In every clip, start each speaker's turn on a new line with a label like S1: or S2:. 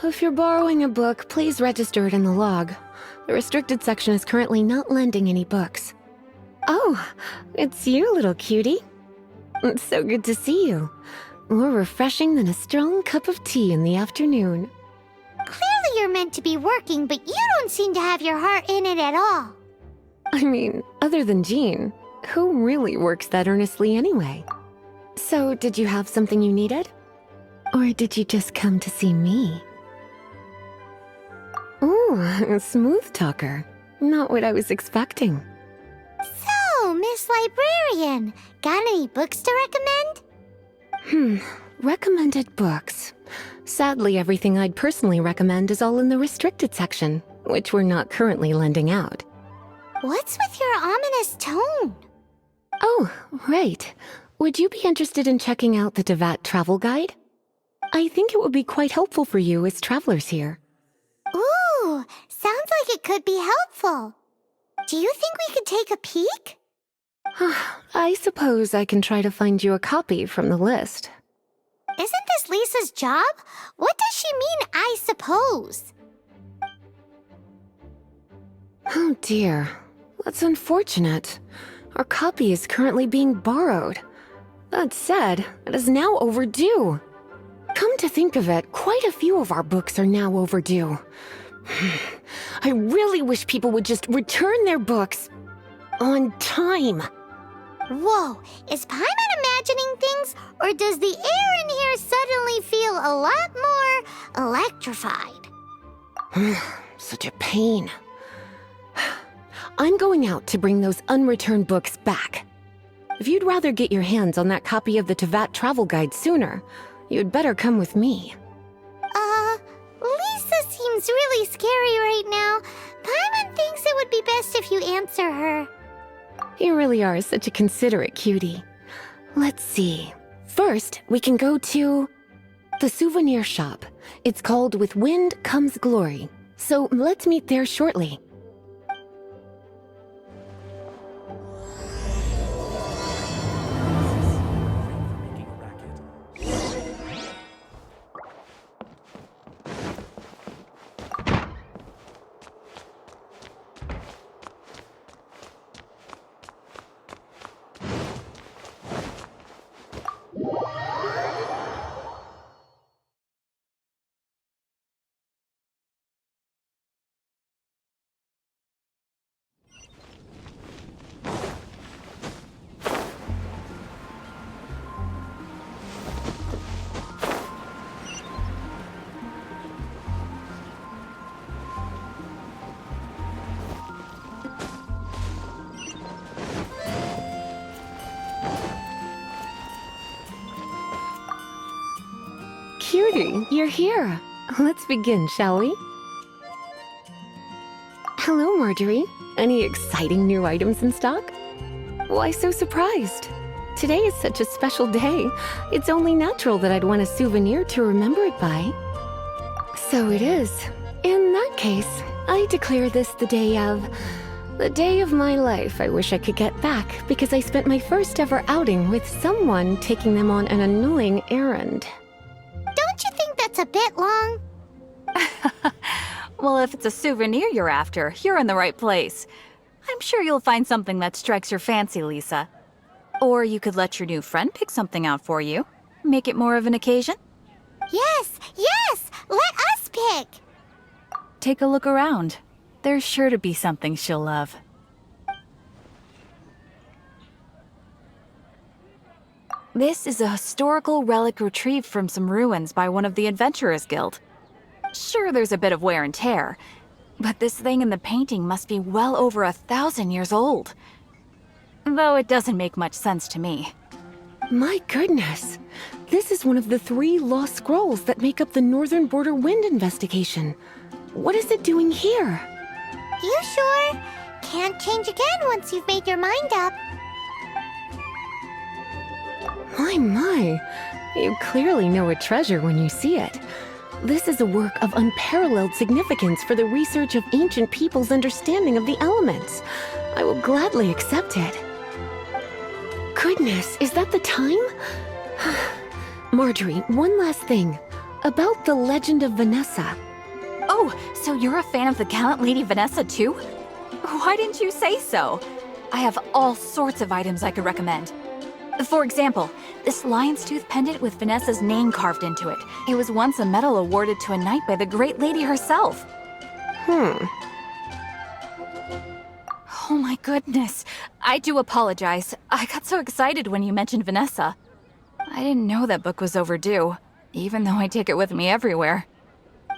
S1: if you're borrowing a book, please register it in the log. The restricted section is currently not lending any books. Oh, it's you, little cutie. It's so good to see you. More refreshing than a strong cup of tea in the afternoon.
S2: Clearly you're meant to be working, but you don't seem to have your heart in it at all.
S1: I mean, other than Jean, who really works that earnestly anyway? So, did you have something you needed? Or did you just come to see me? Ooh, a smooth talker. Not what I was expecting.
S2: So, Miss Librarian, got any books to recommend?
S1: Recommended books. Sadly, everything I'd personally recommend is all in the restricted section, which we're not currently lending out.
S2: What's with your ominous tone?
S1: Oh, right. Would you be interested in checking out the Devat travel guide? I think it would be quite helpful for you as travelers here.
S2: Ooh, sounds like it could be helpful. Do you think we could take a peek?
S1: I suppose I can try to find you a copy from the list.
S2: Isn't this Lisa's job? What does she mean, I suppose?
S1: Oh dear, that's unfortunate. Our copy is currently being borrowed. That said, it is now overdue. Come to think of it, quite a few of our books are now overdue. I really wish people would just return their books on time.
S2: Whoa, is Paimon imagining things, or does the air in here suddenly feel a lot more electrified?
S1: Such a pain. I'm going out to bring those unreturned books back. If you'd rather get your hands on that copy of the Tevat travel guide sooner, you'd better come with me.
S2: Lisa seems really scary right now. Paimon thinks it would be best if you answer her.
S1: You really are such a considerate cutie. Let's see. First, we can go to the souvenir shop. It's called With Wind Comes Glory. So let's meet there shortly. Cutie, you're here. Let's begin, shall we? Hello, Marjorie. Any exciting new items in stock? Why so surprised? Today is such a special day. It's only natural that I'd want a souvenir to remember it by. So it is. In that case, I declare this the day of my life I wish I could get back because I spent my first ever outing with someone taking them on an annoying errand.
S2: Don't you think that's a bit long?
S3: Well, if it's a souvenir you're after, you're in the right place. I'm sure you'll find something that strikes your fancy, Lisa. Or you could let your new friend pick something out for you. Make it more of an occasion.
S2: Yes, let us pick.
S3: Take a look around. There's sure to be something she'll love. This is a historical relic retrieved from some ruins by one of the Adventurers Guild. Sure, there's a bit of wear and tear, but this thing in the painting must be well over 1,000 years old. Though it doesn't make much sense to me.
S1: My goodness! This is one of the 3 lost scrolls that make up the Northern Border Wind investigation. What is it doing here?
S2: You sure? Can't change again once you've made your mind up.
S1: My. You clearly know a treasure when you see it. This is a work of unparalleled significance for the research of ancient people's understanding of the elements. I will gladly accept it. Goodness, is that the time? Marjorie, one last thing. About the legend of Vanessa.
S3: Oh, so you're a fan of the gallant Lady Vanessa too? Why didn't you say so? I have all sorts of items I could recommend. For example, this lion's tooth pendant with Vanessa's name carved into it. It was once a medal awarded to a knight by the great lady herself. Oh my goodness. I do apologize. I got so excited when you mentioned Vanessa. I didn't know that book was overdue, even though I take it with me everywhere.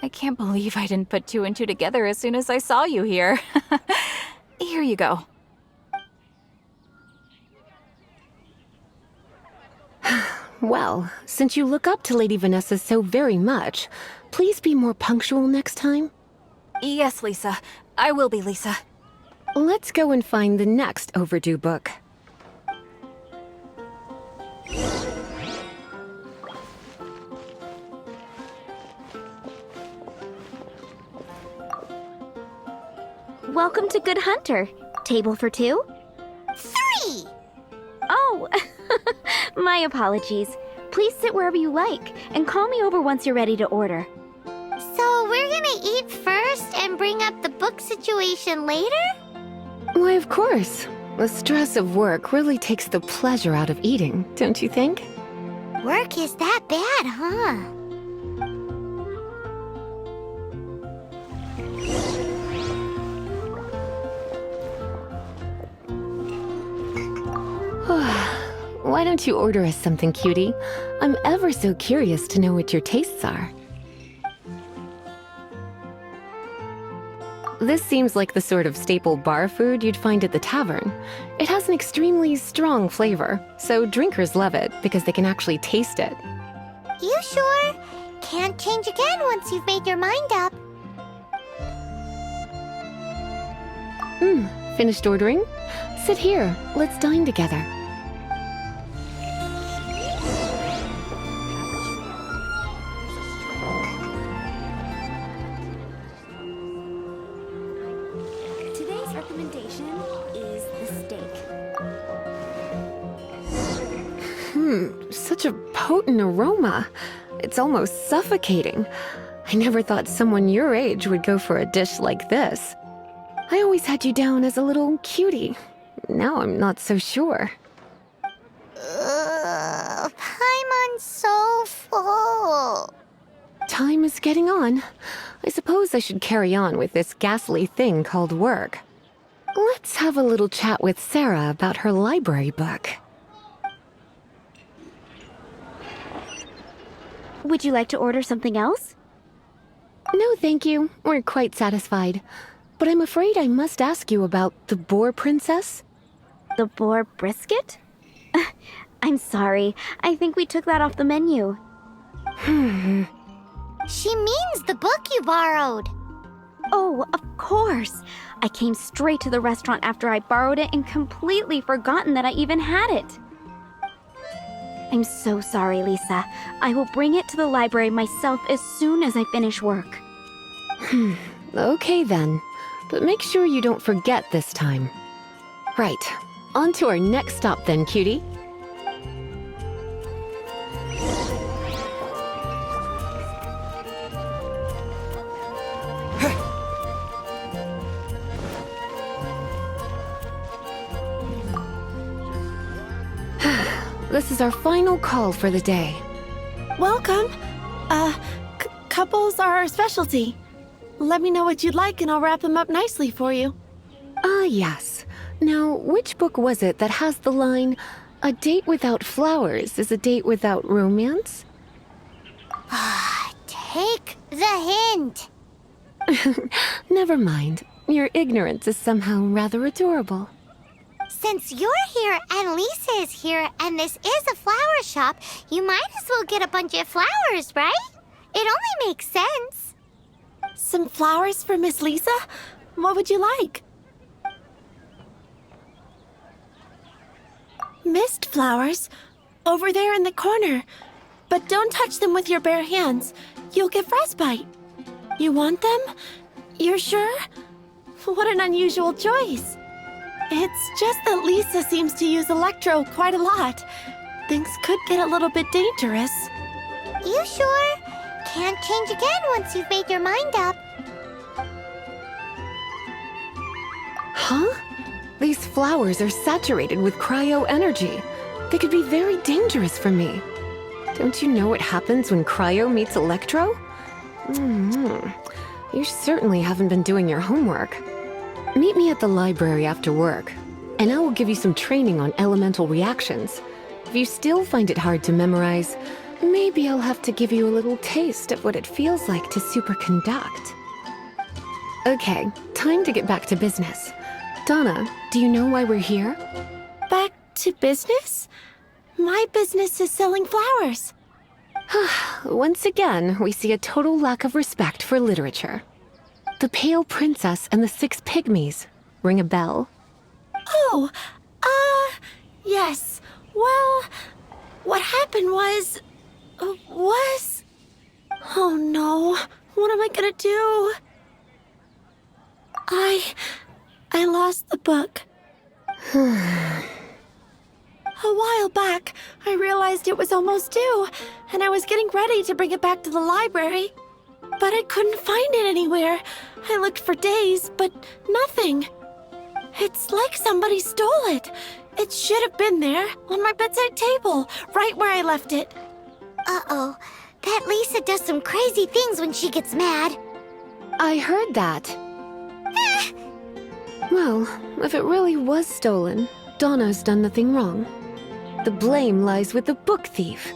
S3: I can't believe I didn't put two and two together as soon as I saw you here. Here you go.
S1: Well, since you look up to Lady Vanessa so very much, please be more punctual next time.
S3: Yes, Lisa. I will be, Lisa.
S1: Let's go and find the next overdue book.
S4: Welcome to Good Hunter. Table for two?
S2: 3!
S4: Oh, my apologies. Please sit wherever you like, and call me over once you're ready to order.
S2: So we're gonna eat first and bring up the book situation later?
S1: Why, of course. The stress of work really takes the pleasure out of eating, don't you think?
S2: Work is that bad, huh?
S1: Why don't you order us something, cutie? I'm ever so curious to know what your tastes are. This seems like the sort of staple bar food you'd find at the tavern. It has an extremely strong flavor, so drinkers love it because they can actually taste it.
S2: You sure? Can't change again once you've made your mind up.
S1: Finished ordering? Sit here, let's dine together.
S4: Today's recommendation is the steak.
S1: Such a potent aroma. It's almost suffocating. I never thought someone your age would go for a dish like this. I always had you down as a little cutie. Now I'm not so sure.
S2: Paimon's so full.
S1: Time is getting on. I suppose I should carry on with this ghastly thing called work. Let's have a little chat with Sarah about her library book.
S4: Would you like to order something else?
S1: No, thank you. We're quite satisfied. But I'm afraid I must ask you about the Boar Princess.
S4: The boar brisket? I'm sorry. I think we took that off the menu.
S2: She means the book you borrowed.
S4: Oh, of course. I came straight to the restaurant after I borrowed it and completely forgotten that I even had it. I'm so sorry, Lisa. I will bring it to the library myself as soon as I finish work.
S1: Okay then. But make sure you don't forget this time. Right. On to our next stop then, cutie. This is our final call for the day.
S5: Welcome. Couples are our specialty. Let me know what you'd like and I'll wrap them up nicely for you.
S1: Ah, yes. Now, which book was it that has the line, "A date without flowers is a date without romance"?
S2: Take the hint.
S1: Never mind. Your ignorance is somehow rather adorable.
S2: Since you're here and Lisa is here and this is a flower shop, you might as well get a bunch of flowers, right? It only makes sense.
S5: Some flowers for Miss Lisa? What would you like? Mist flowers? Over there in the corner. But don't touch them with your bare hands. You'll get frostbite. You want them? You're sure? What an unusual choice. It's just that Lisa seems to use Electro quite a lot. Things could get a little bit dangerous.
S2: You sure? can't change again once you've made your mind up.
S1: Huh? These flowers are saturated with cryo energy. They could be very dangerous for me. Don't you know what happens when cryo meets electro? You certainly haven't been doing your homework. Meet me at the library after work, and I will give you some training on elemental reactions. If you still find it hard to memorize, maybe I'll have to give you a little taste of what it feels like to superconduct. Okay, time to get back to business. Donna, do you know why we're here?
S5: Back to business? My business is selling flowers.
S1: Once again, we see a total lack of respect for literature. The Pale Princess and the Six Pygmies. Ring a bell?
S5: Oh, yes. Well, what happened was... Oh no, what am I gonna do? I lost the book. A while back, I realized it was almost due, and I was getting ready to bring it back to the library. But I couldn't find it anywhere. I looked for days, but nothing. It's like somebody stole it. It should have been there, on my bedside table, right where I left it.
S2: Uh-oh. That Lisa does some crazy things when she gets mad.
S1: I heard that. Well, if it really was stolen, Donna's done nothing wrong. The blame lies with the book thief.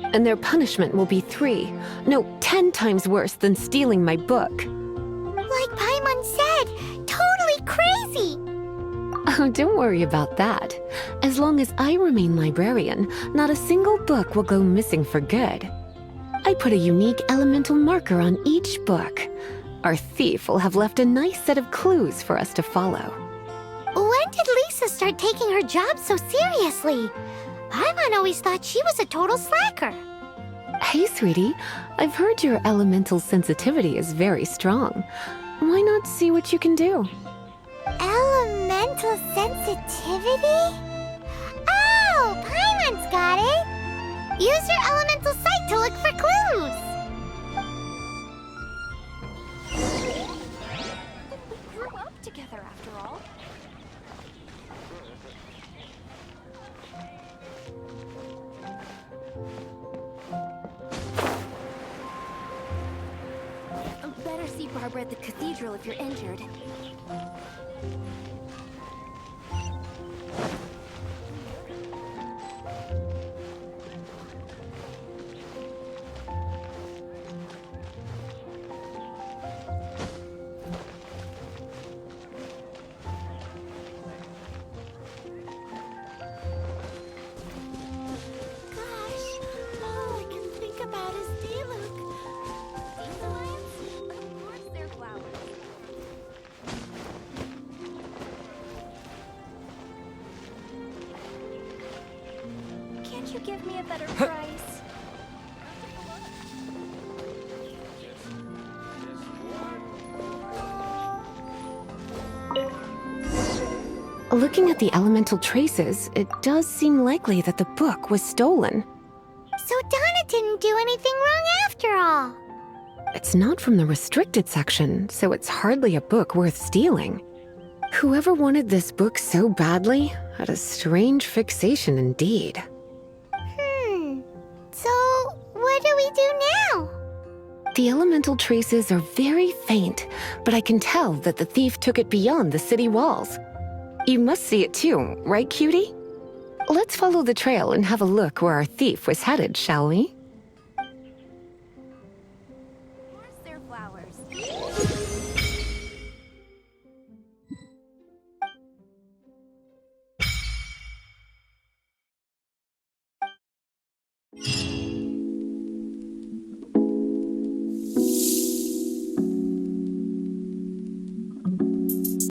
S1: And their punishment will be 10 times worse than stealing my book.
S2: Like Paimon said, totally crazy.
S1: Oh, don't worry about that. As long as I remain librarian, not a single book will go missing for good. I put a unique elemental marker on each book. Our thief will have left a nice set of clues for us to follow.
S2: When did Lisa start taking her job so seriously? Paimon always thought she was a total slacker.
S1: Hey, sweetie, I've heard your elemental sensitivity is very strong. Why not see what you can do?
S2: Elemental sensitivity? Oh, Paimon's got it! Use your elemental sight to look for clues!
S3: We grew up together after all. Better see Barbara at the cathedral if you're injured. Give me a better price.
S1: Looking at the elemental traces, it does seem likely that the book was stolen.
S2: So Donna didn't do anything wrong after all.
S1: It's not from the restricted section, so it's hardly a book worth stealing. Whoever wanted this book so badly had a strange fixation indeed.
S2: So, what do we do now?
S1: The elemental traces are very faint, but I can tell that the thief took it beyond the city walls. You must see it too, right, cutie? Let's follow the trail and have a look where our thief was headed, shall we?